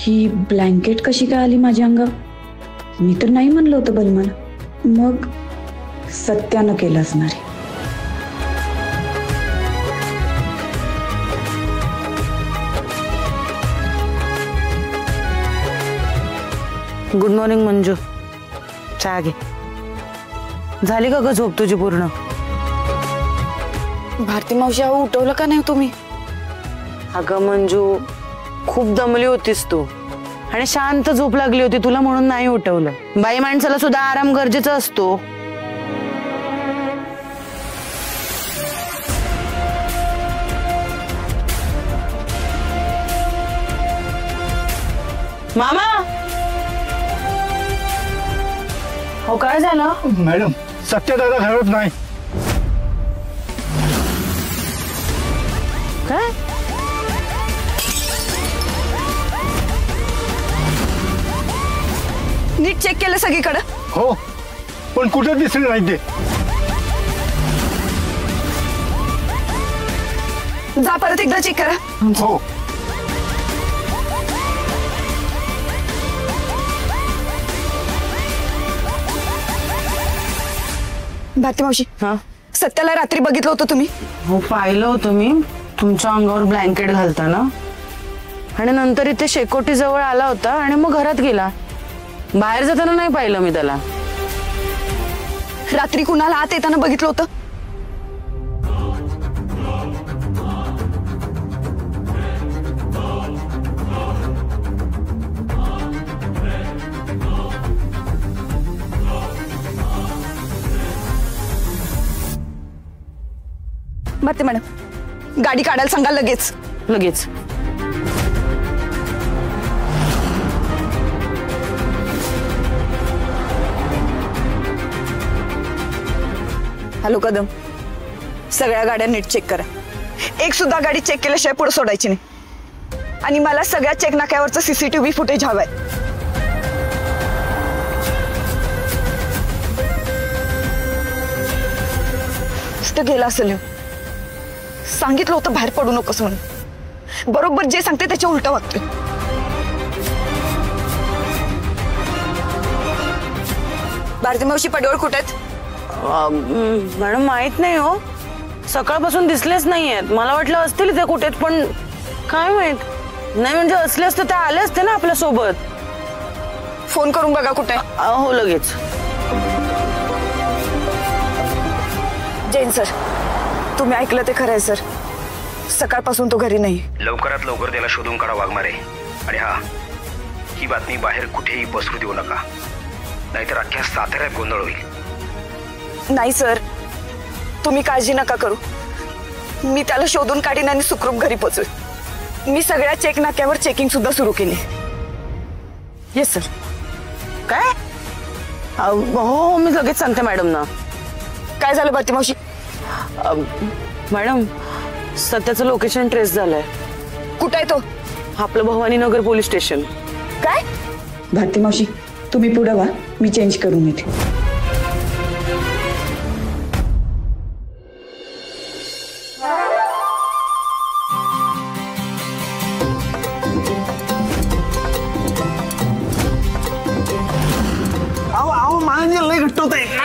ही blanket कशी काय आली माझ्या अंगावर? मी तर नाही म्हणलं होतं बलमाला. मग सत्यानं केलं असणार आहे. Good morning Manju. चहा घे. झाली का ग झोप तुझी पूर्ण? भारती मावशी अहो उठवलं का नाही तुम्ही? अगं मंजू खूप दमली होतीस तू आणि शांत झोप लागली होती तुला म्हणून नाही उठवलं. बाई माणसाला सुद्धा आराम गरजेचा असतो. मामा हो काय झालं? मॅडम सत्य दादा घरात नाही. काय? नीट चेक केलं सगळीकडे? हो पण कुठं दिसले नाही ते. जा परत एकदा चेक करा. हो भारती मावशी हा सत्याला रात्री बघितलं होतं तुम्ही? हो पाहिलं होतं मी तुमच्या अंगावर ब्लँकेट घालताना आणि नंतर इथे शेकोटी जवळ आला होता आणि मग घरात गेला. बाहेर जाताना नाही पाहिलं मी त्याला. रात्री कुणाला आत येताना बघितलं होतं? भारती मॅडम गाडी काढायला सांगा लगेच. लगेच. हॅलो कदम सगळ्या गाड्या नीट चेक करा. एक सुद्धा गाडी चेक केल्याशिवाय पुढे सोडायची नाही. आणि मला सगळ्या चेक नाक्यावरचं सीसीटीव्ही फुटेज हवंय. गेला असेल. सांगितलं होतं बाहेर पडू नकोस म्हणून. बरोबर जे सांगते त्याच्या उलट वागतोय. भारती मावशी पडवळ कुठे आहेत? मॅडम माहित नाही हो. सकाळपासून दिसलेच नाहीयेत. मला वाटलं असतील ते कुठेच पण काय माहित नाही. म्हणजे असले असते ते आले असते ना आपल्या सोबत. फोन करून बघा कुठे. हो लगेच. जैन सर तुम्ही ऐकलं ते खरंय सर. सकाळपासून तो घरी नाही. लवकरात लवकर त्याला शोधून काढा वाघमारे. आणि हा ही बातमी बाहेर कुठेही पसरू देऊ नका नाहीतर अख्ख्या साताऱ्यात गोंधळ होईल. नाही सर तुम्ही काळजी नका करू. मी त्याला शोधून काढीन आणि सुखरूप घरी पोहोचवेन. मी सगळ्या चेक नाक्यावर चेकिंग सुद्धा सुरू केली. Yes sir. काय? हो मी लगेच सांगते मॅडम ना. काय झालं भारती मावशी? मॅडम सत्याचं लोकेशन ट्रेस झालंय. कुठे आहे तो? आपलं भवानीनगर पोलीस स्टेशन. काय? भारती मावशी तुम्ही पुढे वा मी चेंज करून येते.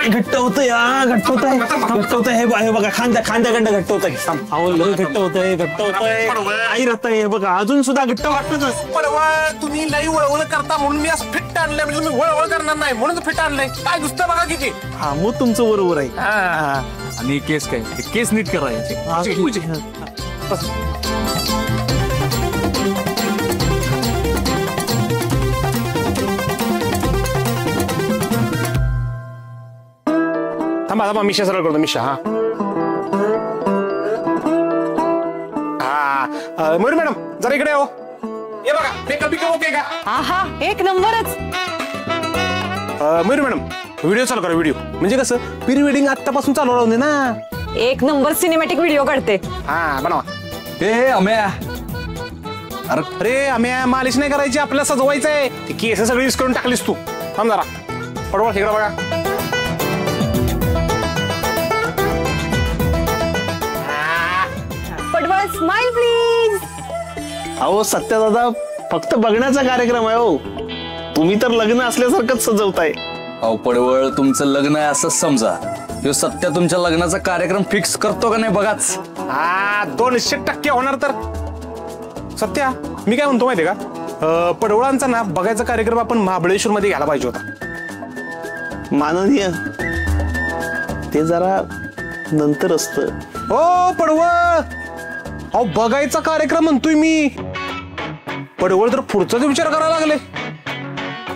घट्ट होतंय हे बघा खांद्याकडं घट्ट होतंय. घट्ट होतंय आई राहतंय बघा अजून सुद्धा घट्ट वाटत. तुम्ही लई वळवळ करता म्हणून मी असं फिट आणलंय. म्हणजे तुम्ही वळवळ करणार नाही म्हणून फिट आणलंय. काय दुसतं बघा किती. हा मग तुमचं बरोबर आहे. आणि केस काय केस नीट करायचे. थांबा थांबा मिशा सरळ करतो. मिशा हा हा मयूर मॅडम जरा इकडे हो. हे बघा मेकअप बिकअप ओके का? हा एक नंबरच. मयूर मॅडम व्हिडिओ चालू करा. व्हिडिओ म्हणजे कसं प्री वेडिंग आत्तापासून चालू राहून दे ना. एक नंबर सिनेमॅटिक व्हिडिओ काढते. हा बनवा. ए अम्या अरे आम्ही मालिश नाही करायची आपल्याला सजवायचंय. ती केस सगळी यूज करून टाकलीस तू. थांब जरा पडवळ इकडे बघा. पटवळ स्माइल प्लीज. अहो सत्या दादा फक्त बघण्याचा कार्यक्रम आहे हो. तुम्ही तर लग्न असल्यासारखंच सजवताय. अहो पडवळ, तुमचं लग्न आहे असंच समजा. ह्यो सत्या तुमच्या लग्नाचा कार्यक्रम फिक्स करतो का नाही बघाच. हा 200% होणार. तर सत्या मी काय म्हणतो माहितीये का, पडवळांचा ना बघायचा कार्यक्रम आपण महाबळेश्वर मध्ये घ्यायला पाहिजे होता. माननीय ते जरा नंतर असतं. हो पडवळ, अहो बघायचा कार्यक्रम म्हणतोय मी. पडवळ तर पुढचाच विचार करायला लागले.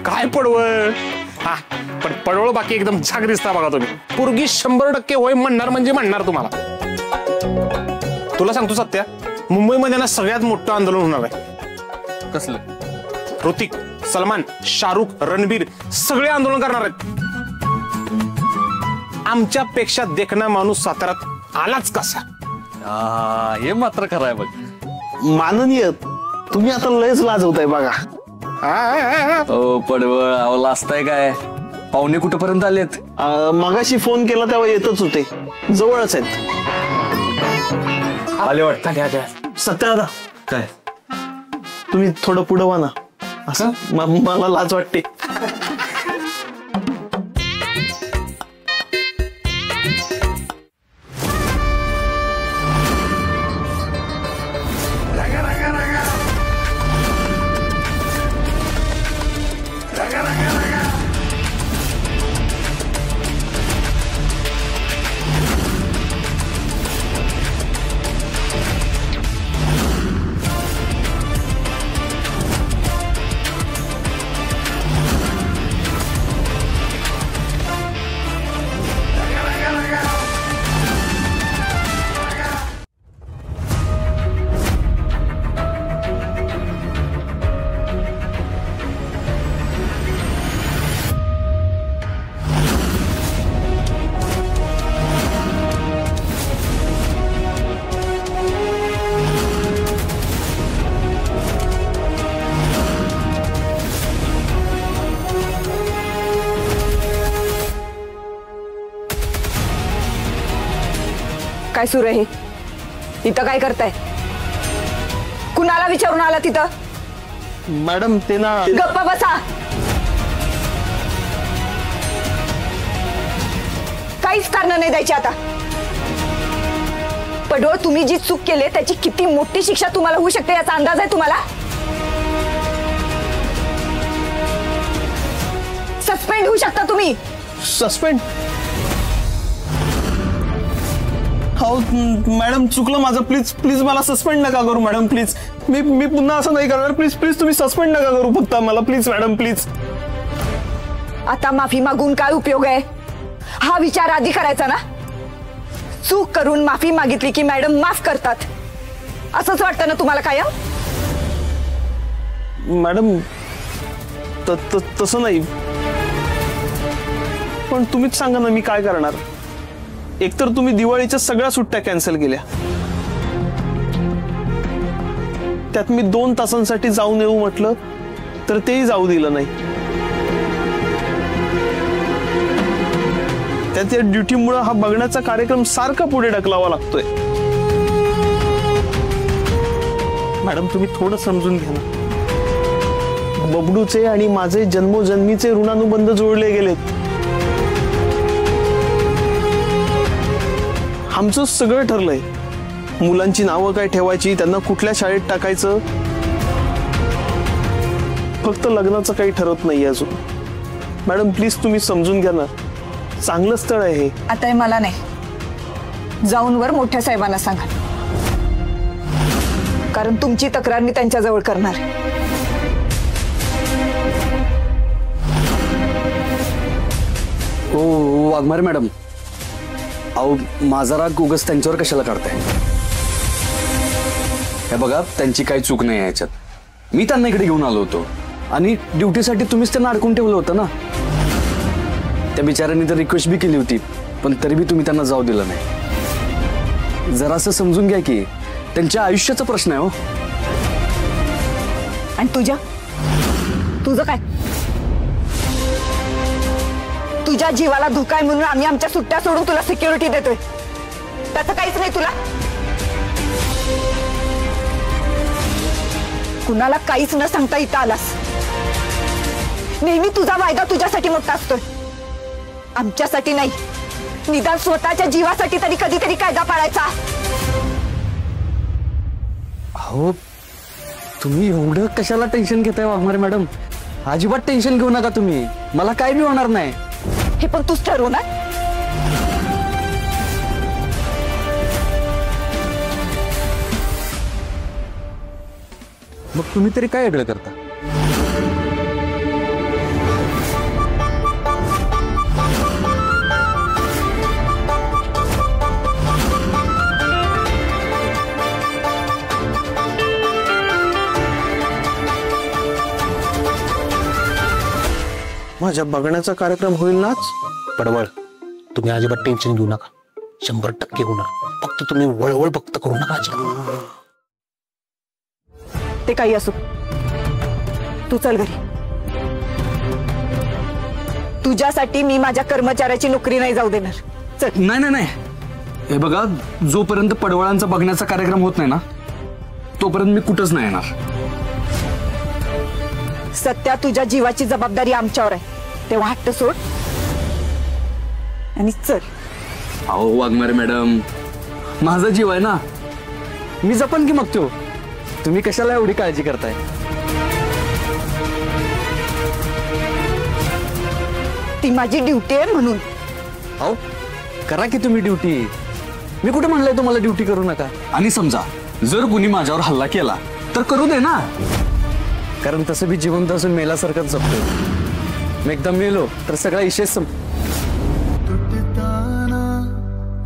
काय पडवळ. हा पण पडवळ बाकी एकदम झाक दिसता बघा तुम्ही. पोरगी 100% होय म्हणणार म्हणजे म्हणणार तुम्हाला. तुला सांगतो सत्या, मुंबईमध्ये ना सगळ्यात मोठं आंदोलन होणार आहे. कसलं? ऋतिक, सलमान, शाहरुख, रणबीर सगळे आंदोलन करणार आहेत. आमच्यापेक्षा देखणा माणूस साताऱ्यात आलाच कसा. हे मात्र खरं आहे बघ. माननीय तुम्ही आता लयच लाजवताय बघा. ओ पडवळ, अहो लाजताय काय? पाहुणे कुठपर्यंत आलेत? मगाशी फोन केला तेव्हा येतच होते, जवळच आहेत. आले वाटतं. सत्या काय तुम्ही थोडं पुढं व्हा ना. असं मला लाज वाटते. काय सुरू आहे? इथं काय करताय? कुणाला विचारून आला तिथं? मॅडम ते ना. गप्पा बसा. काहीच कारण नाही द्यायची आता. पडवळ, तुम्ही जी चूक केली त्याची किती मोठी शिक्षा तुम्हाला होऊ शकते याचा अंदाज आहे तुम्हाला? सस्पेंड होऊ शकता तुम्ही. सस्पेंड? हो मॅडम, चुकलं माझं. प्लीज प्लीज मला सस्पेंड नका करू मॅडम. प्लीज मी पुन्हा असं नाही करणार. प्लीज प्लीज तुम्ही सस्पेंड नका करू फक्त मला. Please madam please. आता माफी मागून काय उपयोग आहे? हा विचार आधी करायचा ना. चूक करून माफी मागितली की मॅडम माफ करतात असंच वाटतं ना तुम्हाला कायम? मॅडम तसं नाही. पण तुम्हीच सांगा ना मी काय करणार. एकतर तुम्ही दिवाळीच्या सगळ्या सुट्ट्या कॅन्सल केल्या, त्यात मी 2 तासांसाठी जाऊन येऊ म्हटलं तर तेही जाऊ दिलं नाही. त्यात या ड्युटीमुळे हा बघण्याचा कार्यक्रम सारखा पुढे ढकलावा लागतोय. मॅडम तुम्ही थोडं समजून घ्या ना. बबडूचे आणि माझे जन्मोजन्मीचे ऋणानुबंध जोडले गेलेत. आमचं सगळं ठरलंय. मुलांची नावं काय ठेवायची, त्यांना कुठल्या शाळेत टाकायचं, फक्त लग्नाचं काही ठरत नाही अजून. मॅडम प्लीज तुम्ही समजून घ्या ना. चांगलं स्थळ आहे हे. आता मला नाही, जाऊन वर मोठ्या साहेबांना सांगा, कारण तुमची तक्रार मी त्यांच्याजवळ करणार. ओ वाघमारे मॅडम, अहो माझा राग उगाच त्यांच्यावर कशाला काढताय? हे बघा, त्यांची काही चूक नाही आहे याच्यात. मी त्यांना इकडे घेऊन आलो होतो आणि ड्युटीसाठी तुम्हीच त्यांना अडकून ठेवलं होतं ना. त्या बिचाऱ्यांनी तर रिक्वेस्ट बी केली होती, पण तरी बी तुम्ही त्यांना जाऊ दिलं नाही. जरासं समजून घ्या की त्यांच्या आयुष्याचा प्रश्न आहे हो. आणि तुझं काय? तुझ्या जीवाला धोका आहे म्हणून आम्ही आमच्या सुट्ट्या सोडून तुला सिक्युरिटी देतोय, त्याचं काहीच नाही तुला. कुणाला काहीच न सांगता इथं आलास. नेहमी तुझा वायदा तुझ्यासाठी मोठा असतोय, आमच्यासाठी नाही. निदान स्वतःच्या जीवासाठी तरी कधीतरी कायदा पाळायचा. अहो तुम्ही एवढं कशाला टेन्शन घेताय वाघमारे मॅडम? अजिबात टेन्शन घेऊ नका तुम्ही, मला काय बी होणार नाही. हे पण तूच ठरवणार. मग तुम्ही तरी काय वेगळं करता? माझ्या बघण्याचा कार्यक्रम होईल नाच. पडवळ, तुम्ही अजिबात टेन्शन घेऊ नका, 100% होणार. फक्त तुम्ही वळवळ फक्त करू नका. ते काही असो, तू चल घरी. तुझ्यासाठी मी माझ्या कर्मचाऱ्याची नोकरी नाही जाऊ देणार. चल. नाही नाही नाही, हे बघा, जोपर्यंत पडवळांचा बघण्याचा कार्यक्रम होत नाही ना, तोपर्यंत मी कुठंच नाही येणार. सत्या, तुझ्या जीवाची जबाबदारी आमच्यावर आहे, तेव्हा हट्ट सोड आणि चल. अहो वाघमारे मॅडम, माझा जीव आहे ना, मी जपन की मग तो. तुम्ही कशाला एवढी काळजी करताय? ती माझी ड्युटी आहे म्हणून. अहो करा की तुम्ही ड्युटी. मी कुठे म्हणलंय तुम्हाला ड्युटी करू नका? आणि समजा जर कुणी माझ्यावर हल्ला केला तर करू दे ना, कारण तसं बी जिवंत असून मेल्यासारखंच जपतोय. मी एकदा मेलो तर सगळा विषय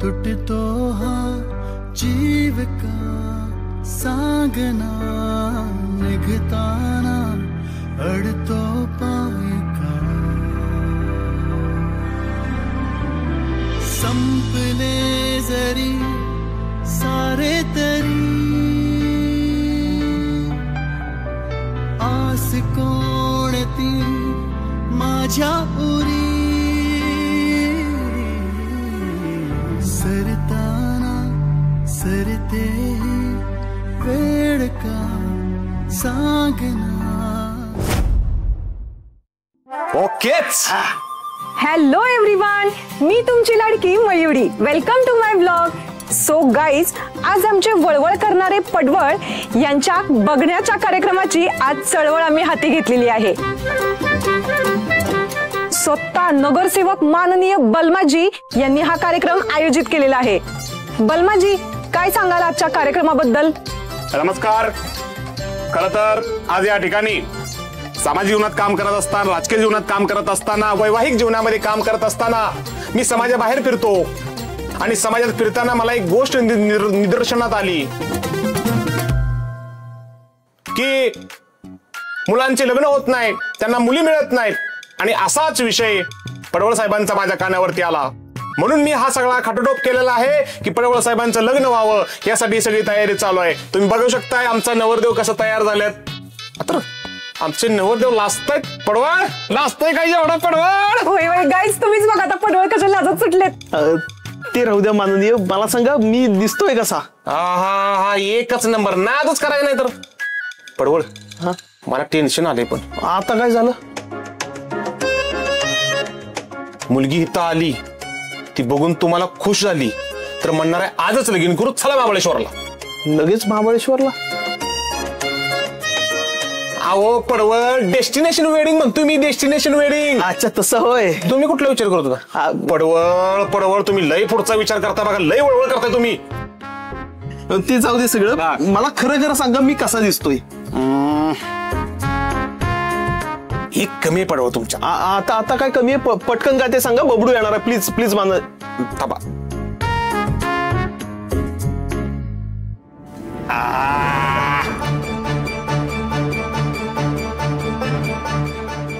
तुटतो हा जीव का सांगना, निघताना अडतो पाय का. संपले जरी सारे तरी आस कोणती माझ्या उरी. सरताना सरते वेळ का सांगना. ओकेच. हॅलो एव्हरीवन, मी तुमची लाडकी Mayuri. Welcome to my blog. So guys, आज आमचे वळवळ करणारे पडवळ यांच्या बघण्याच्या कार्यक्रमाची आज चळवळ आम्ही हाती घेतलेली आहे. स्वतः नगरसेवक माननीय बलमाजी यांनी हा कार्यक्रम आयोजित केलेला आहे. बलमाजी, काय सांगाल आजच्या कार्यक्रमाबद्दल? नमस्कार. खरं तर आज या ठिकाणी सामाजिक जीवनात काम करत असताना, राजकीय जीवनात काम करत असताना, वैवाहिक जीवनामध्ये काम करत असताना मी समाजाबाहेर फिरतो आणि समाजात फिरताना मला एक गोष्ट निदर्शनात आली की मुलांचे लग्न होत नाही, त्यांना मुली मिळत नाहीत. आणि असाच विषय पडवळ साहेबांचा माझ्या कानावरती आला. म्हणून मी हा सगळा खाटोटोप केलेला आहे की पडवळ साहेबांचं लग्न व्हावं, यासाठी सगळी तयारी चालू आहे. तुम्ही बघू शकताय आमचा नवरदेव कसं तयार झालेत. आता आमचे नवरदेव लाजतायत. पडवळ लाजतंय काही एवढा पडवळ? होय होय गाईज, तुम्हीच बघा आता पडवळ कशा लाजत सुटलेत. ते राहू द्या माननीय, मला सांगा मी दिसतोय कसा? हा एकच नंबर, नादच करायला नाही तर. पडवळ, मला टेन्शन आलंय. पण आता काय झालं? मुलगी इथं आली, ती बघून तुम्हाला खुश झाली तर म्हणणार आहे आजच लगीन करू, चला महाबळेश्वरला. लगेच महाबळेश्वरला? अहो पडवळ, डेस्टिनेशन वेडिंग म्हणतोय मी, डेस्टिनेशन वेडिंग. अच्छा तसं होय. तुम्ही कुठला विचार करत होता? पडवळ तुम्ही लय पुढचा विचार करता बघा, लय वळवळ करताय तुम्ही. ते जाऊ दे सगळं, मला खरं खरं सांगा मी कसा दिसतोय? एक कमी पडवळ तुमच्या. आता काय कमी आहे? पटकन काय ते सांगा, बबडू येणार आहे. प्लीज प्लीज मान थांबा.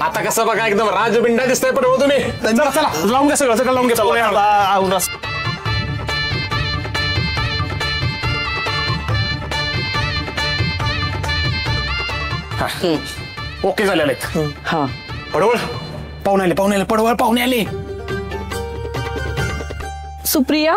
आता कसं बघा, एकदम राजबिंडा दिसतंय पडवळ तुम्ही. चला चला लावून घ्या सगळं, सगळं लावून घ्या. ओके झालेले आहेत. हा पडवळ पाहुणे आले, पडवळ पाहुणे आले. सुप्रिया,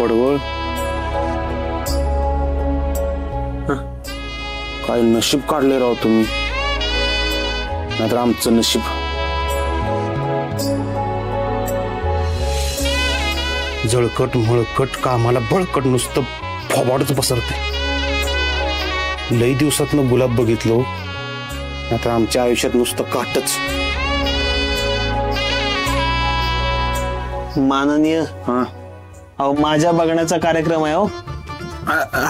पडवळ काय नशीब काढले राव तुम्ही, नाहीतर आमचं नशीब. जळकट मळकट कामाला बळकट नुसतं फोबाडच पसरते. लई दिवसातनं गुलाब बघितलो, नाहीतर आमच्या आयुष्यात नुसतं काटच. माननीय अहो माझ्या बघण्याचा कार्यक्रम आहे.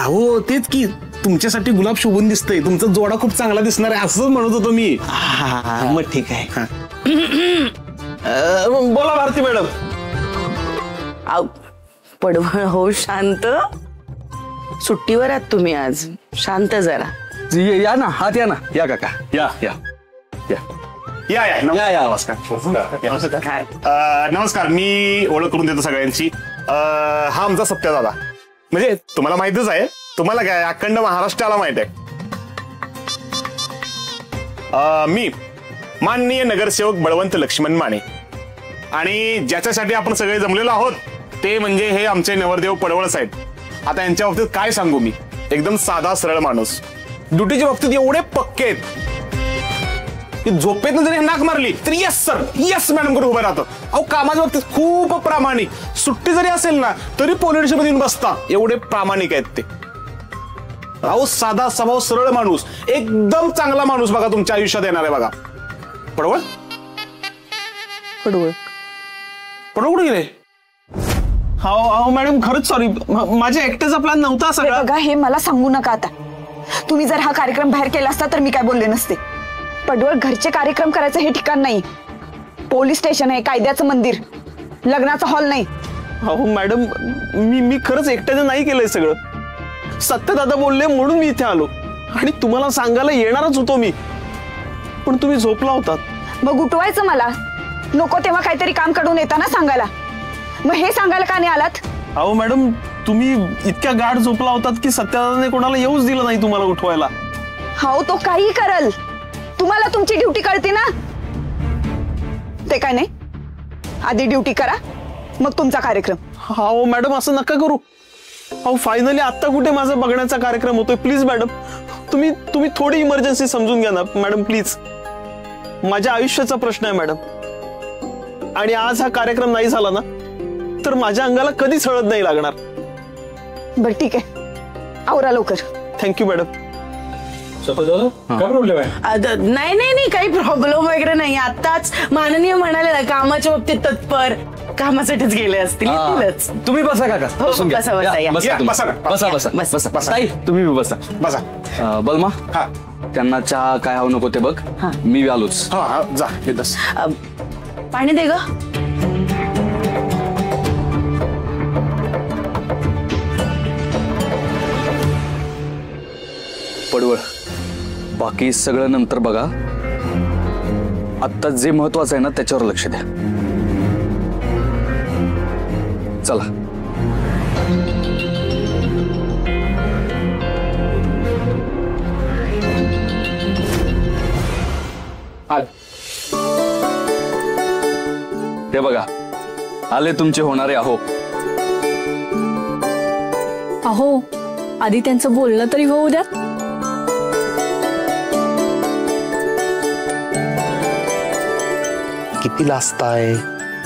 हो तेच की, तुमच्यासाठी गुलाब शोभून दिसतंय, तुमचा जोडा खूप चांगला दिसणार आहे असंच म्हणत होतो मी. मग ठीक आहे. बोला भारती मॅडम. पडवळ हो शांत, सुट्टीवर आहात तुम्ही आज, शांत जरा. या ना, हात या ना, या काका, या या या या या या या. नमस्कार. नमस्कार, मी ओळख करून देतो सगळ्यांची. हा आमचा सत्यादादा, म्हणजे तुम्हाला माहितच आहे. तुम्हाला काय अखंड महाराष्ट्राला माहित आहे. मी माननीय नगरसेवक बळवंत लक्ष्मण माने, आणि ज्याच्यासाठी आपण सगळे जमलेलो आहोत ते म्हणजे हे आमचे नवरदेव पडवळ साहेब. आता यांच्या बाबतीत काय सांगू मी, एकदम साधा सरळ माणूस. ड्युटीच्या बाबतीत एवढे पक्के आहेत की झोपेतनं जरी नाक मारली तरी यस सर यस मॅडम करून उभे राहतात. अहो कामाच्या बाबतीत खूप प्रामाणिक, सुट्टी जरी असेल ना तरी पोलीस मध्ये येऊन बसता, एवढे प्रामाणिक आहेत ते. अहो साधा स्वभाव सरळ माणूस, एकदम चांगला माणूस बघा तुमच्या आयुष्यात येणार आहे बघा. पडवळ पडवळ पडवळ कुठे गेले? हो मॅडम, खरंच सॉरी, माझ्या एकट्याचा प्लॅन नव्हता सगळा. बघा हे मला सांगू नका आता. तुम्ही जर हा कार्यक्रम बाहेर केला असता तर मी काय बोलले नसते. पडवळ घरचे कार्यक्रम करायचं हे ठिकाण नाही, पोलीस स्टेशन आहे, कायद्याचं मंदिर, लग्नाचा हॉल नाही. हो मॅडम, मी खरंच एकट्याचं नाही केलंय सगळं. सत्यदादा बोलले म्हणून मी इथे आलो, आणि तुम्हाला सांगायला येणारच होतो मी, पण तुम्ही झोपला होतात. मग उठवायचं मला नको तेव्हा काहीतरी काम काढून येताना सांगायला. मग हे सांगायला का नाही आलात? अहो मॅडम, तुम्ही इतक्या गाढ झोपला होतात की सत्यदादाने कोणाला येऊच दिलं नाही तुम्हाला उठवायला. हो तो काही करल, तुम्हाला तुमची ड्युटी कळते ना. ते काय नाही, आधी ड्युटी करा मग तुमचा कार्यक्रम. हो मॅडम, असं नका करू. अहो फायनली आता कुठे माझा बघण्याचा कार्यक्रम होतोय. प्लीज मॅडम, तुम्ही थोडी इमर्जन्सी समजून घ्या ना मॅडम, प्लीज. माझ्या आयुष्याचा प्रश्न आहे मॅडम, आणि आज हा कार्यक्रम नाही झाला ना तर माझ्या अंगाला कधीच हळद नाही लागणार. बर ठीक आहे, आवरा लवकर. Thank you madam. काय प्रॉब्लेम आहे? नाही काही प्रॉब्लेम वगैरे नाही. आताच माननीय म्हणाले ना कामाच्या बाबतीत तत्पर, कामासाठीच गेले असतील. तुम्ही बसा काका, बसून घ्या. बसा, या, या. बसा बसा बसा. ताई तुम्ही बसा बसा. बलमा, त्यांना चहा काय हवं नको ते बघ, मी आलोच. जा येतस. पाणी दे ग. पडवळ, बाकी सगळं नंतर बघा, आता जे महत्वाचं आहे ना त्याच्यावर लक्ष द्या. चला. ते बघा, आले तुमचे होणारे अहो. अहो, आधी त्यांचं बोलणं तरी होऊ द्या. किती लाजताय,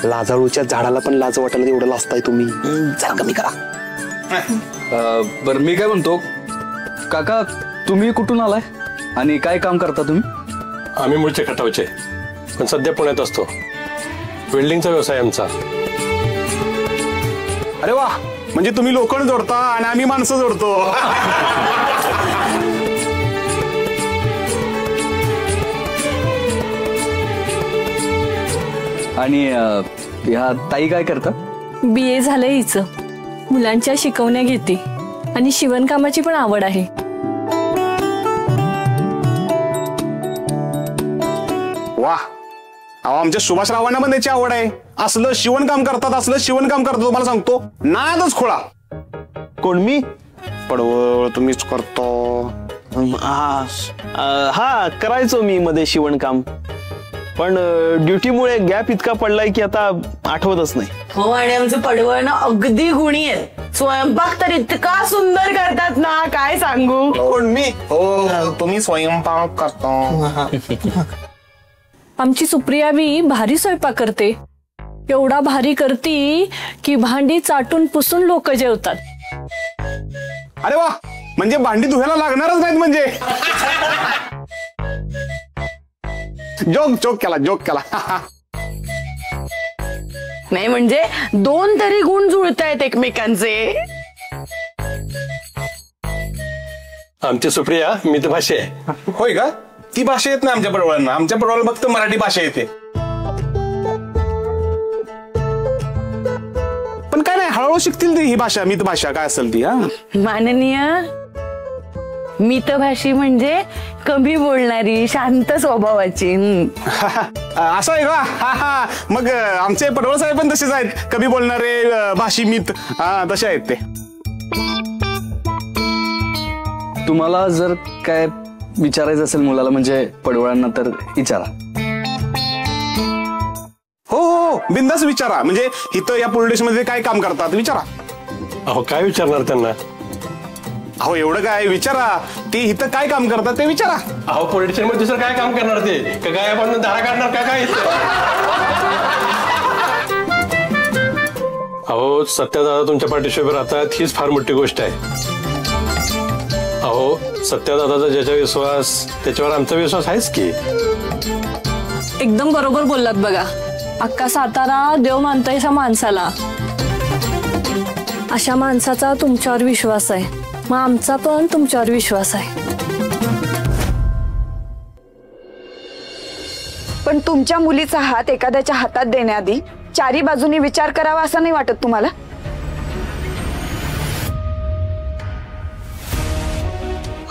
लाजाळूच्या झाडाला पण लाज वाटायला एवढं लाजताय तुम्ही, जरा कमी करा. बरं मी काय म्हणतो, काका तुम्ही कुठून आलाय आणि काय काम करता तुम्ही? आम्ही मूळचे खटावचे, पण सध्या पुण्यात असतो. वेल्डिंगचा व्यवसाय आमचा. अरे वा, म्हणजे तुम्ही लोखंड जोडता आणि आम्ही माणसं जोडतो. आणि ह्या ताई काय करतात? BA झालंय हिचं, मुलांच्या शिकवण्या घेते आणि शिवणकामाची पण आवड आहे. वा, आमच्या सुभाषरावांना पण त्याची आवड आहे. असलं शिवणकाम करतात, असलं शिवणकाम करतात, तुम्हाला सांगतो नादच खोळा. कोण मी? पडवळ तुम्हीच करतो. हा करायचो मी मध्ये शिवणकाम, पण ड्युटीमुळे गॅप इतका पडलाय की आता आठवतच नाही. हो, आणि आमचं पडवळ ना अगदी गुणी आहे. स्वयंपाक तर इतका सुंदर करतात ना, काय सांगू. कोण मी? हो, तुम्ही स्वयंपाक करता. आमची सुप्रिया बी भारी स्वयंपाक करते. एवढा भारी करती की भांडी चाटून पुसून लोक जेवतात. अरे वा, म्हणजे भांडी धुवायला लागणारच नाहीत म्हणजे. जोक केला. नाही म्हणजे 2 तरी गुण जुळतायत एकमेकांचे. आमची सुप्रिया मितभाषी आहे. होय का? ती भाषा येत नाही आमच्या पडवळांना. आमच्या पडवळाला फक्त मराठी भाषा येते. पण काय नाही, हळूहळू शिकतील ती ही भाषा, मित भाषा काय असेल ती. हा माननीय, मितभाषी म्हणजे कमी बोलणारी, शांत स्वभावाची. असं आहे का? मग आमचे पडवळ साहेब पण तसेच आहेत, कमी बोलणारे, भाषी मित. हा, तसे आहेत ते. तुम्हाला जर काय विचारायचं असेल मुलाला म्हणजे पडवळांना तर विचारा. हो, बिंदास विचारा. म्हणजे इथं या पोलीस स्टेशनमध्ये काय काम करतात विचारा. अहो काय विचारणार त्यांना? अहो एवढं काय विचारा, ते इथं काय काम करतात ते विचारा. अहो पोलीस स्टेशन मध्ये दुसरं काय काम करणार ते? काय आपण धारा काढणार का काय? अहो सत्यादादा तुमच्या पाठीशी उभे राहतात हीच फार मोठी गोष्ट आहे. अहो सत्यादादाचा ज्याच्या विश्वास त्याच्यावर आमचा विश्वास आहेच की. एकदम बरोबर बोललात बघा. अख्खा सातारा देव मानतोय ह्या माणसाला. अशा माणसाचा तुमच्यावर विश्वास आहे, मग आमचा पण तुमच्यावर विश्वास आहे. पण तुमच्या मुलीचा हात एखाद्याच्या हातात देण्याआधी 4 बाजूनी विचार करावा असं नाही वाटत तुम्हाला?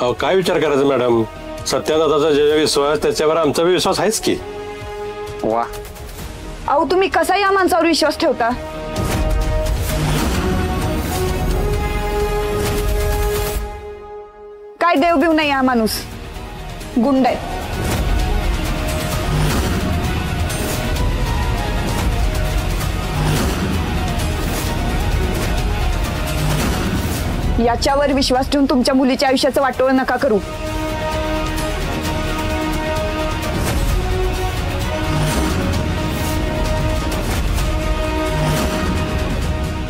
अहो काय विचार करायचा मॅडम? सत्यादादाचा ज्याच्या विश्वास त्याच्यावर आमचा विश्वास आहेच की. वा, अहो तुम्ही कसा या माणसावर विश्वास ठेवता? काय देवबिव नाही हा माणूस, गुंड आहे. याच्यावर विश्वास ठेवून तुमच्या मुलीच्या आयुष्याचं वाटोळ नका करू.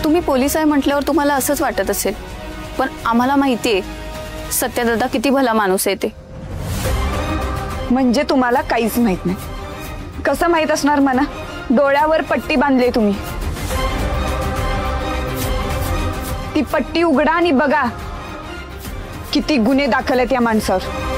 तुम्ही पोलीस आहे म्हटल्यावर तुम्हाला असंच वाटत असेल, पण आम्हाला माहितीये सत्यदादा किती भला माणूस आहे ते. म्हणजे तुम्हाला काहीच माहित नाही. कसं माहित असणार म्हणा? डोळ्यावर पट्टी बांधली तुम्ही. ती पट्टी उघडा आणि बघा किती गुन्हे दाखल आहेत या माणसावर.